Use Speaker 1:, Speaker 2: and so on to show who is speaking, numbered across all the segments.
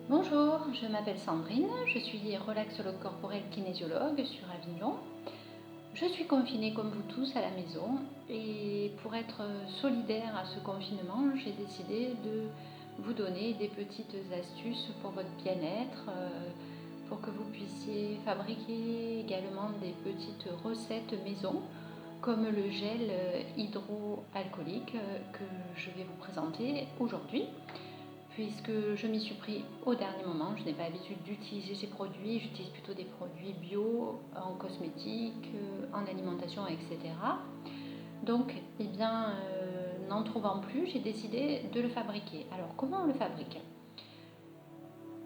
Speaker 1: Bonjour, je m'appelle Sandrine, je suis relaxologue corporelle kinésiologue sur Avignon. Je suis confinée comme vous tous à la maison et pour être solidaire à ce confinement, j'ai décidé de vous donner des petites astuces pour votre bien-être, pour que vous puissiez fabriquer également des petites recettes maison comme le gel hydroalcoolique que je vais vous présenter aujourd'hui. Puisque je m'y suis pris au dernier moment, je n'ai pas l'habitude d'utiliser ces produits, j'utilise plutôt des produits bio, en cosmétique, en alimentation, etc. Donc, n'en trouvant plus, j'ai décidé de le fabriquer. Alors, comment on le fabrique?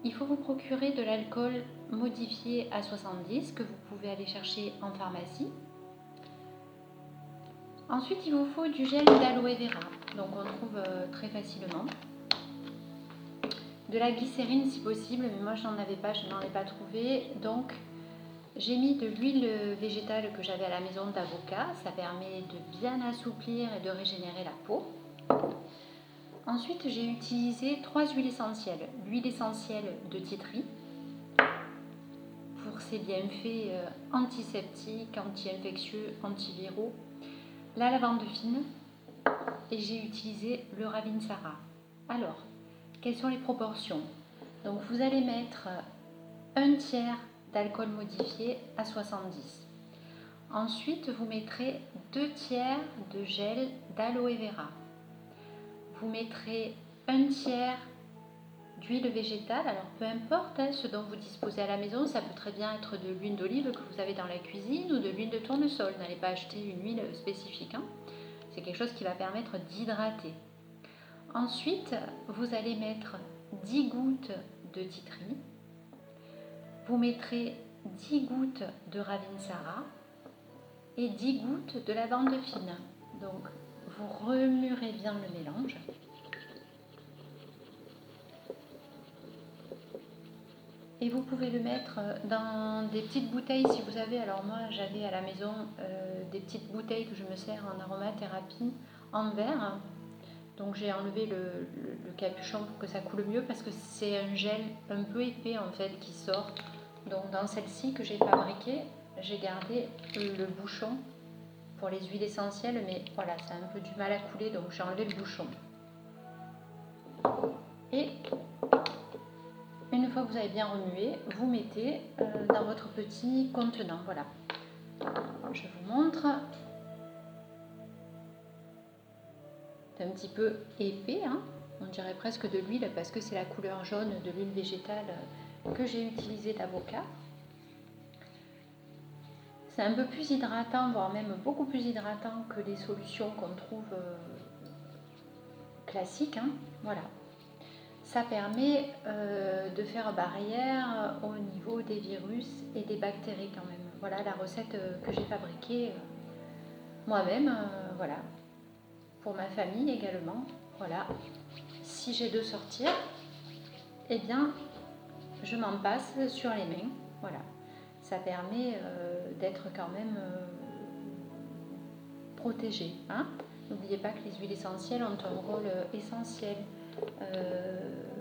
Speaker 1: Il faut vous procurer de l'alcool modifié à 70 que vous pouvez aller chercher en pharmacie. Ensuite, il vous faut du gel d'aloe vera, donc on trouve très facilement. De la glycérine si possible, mais moi je n'en avais pas, je n'en ai pas trouvé. Donc j'ai mis de l'huile végétale que j'avais à la maison d'avocat. Ça permet de bien assouplir et de régénérer la peau. Ensuite j'ai utilisé 3 huiles essentielles. L'huile essentielle de titri pour ses bienfaits antiseptiques, anti-infectieux, antiviraux. La lavande fine et j'ai utilisé le Ravinsara. Alors, quelles sont les proportions? Donc vous allez mettre un tiers d'alcool modifié à 70. Ensuite, vous mettrez 2 tiers de gel d'aloe vera. Vous mettrez un tiers d'huile végétale. Alors peu importe ce dont vous disposez à la maison, ça peut très bien être de l'huile d'olive que vous avez dans la cuisine ou de l'huile de tournesol. N'allez pas acheter une huile spécifique. C'est quelque chose qui va permettre d'hydrater. Ensuite, vous allez mettre 10 gouttes de titri. Vous mettrez 10 gouttes de Ravinsara et 10 gouttes de lavande fine. Donc, vous remuerez bien le mélange. Et vous pouvez le mettre dans des petites bouteilles si vous avez. Alors moi, j'avais à la maison des petites bouteilles que je me sers en aromathérapie en verre. Donc j'ai enlevé le capuchon pour que ça coule mieux parce que c'est un gel un peu épais en fait qui sort. Donc dans celle-ci que j'ai fabriquée, j'ai gardé le bouchon pour les huiles essentielles, mais voilà, ça a un peu du mal à couler, donc j'ai enlevé le bouchon. Et une fois que vous avez bien remué, vous mettez dans votre petit contenant. Voilà, je vous montre. C'est un petit peu épais, on dirait presque de l'huile parce que c'est la couleur jaune de l'huile végétale que j'ai utilisée d'avocat. C'est un peu plus hydratant, voire même beaucoup plus hydratant que les solutions qu'on trouve classiques. Voilà. Ça permet de faire barrière au niveau des virus et des bactéries quand même. Voilà la recette que j'ai fabriquée moi-même, voilà, pour ma famille également. Voilà, si j'ai de sortir, eh bien, je m'en passe sur les mains. Voilà, ça permet d'être quand même protégé. N'oubliez pas que les huiles essentielles ont un rôle essentiel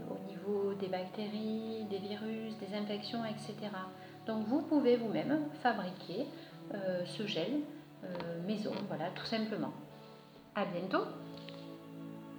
Speaker 1: au niveau des bactéries, des virus, des infections, etc. Donc vous pouvez vous-même fabriquer ce gel maison, voilà, tout simplement. À bientôt!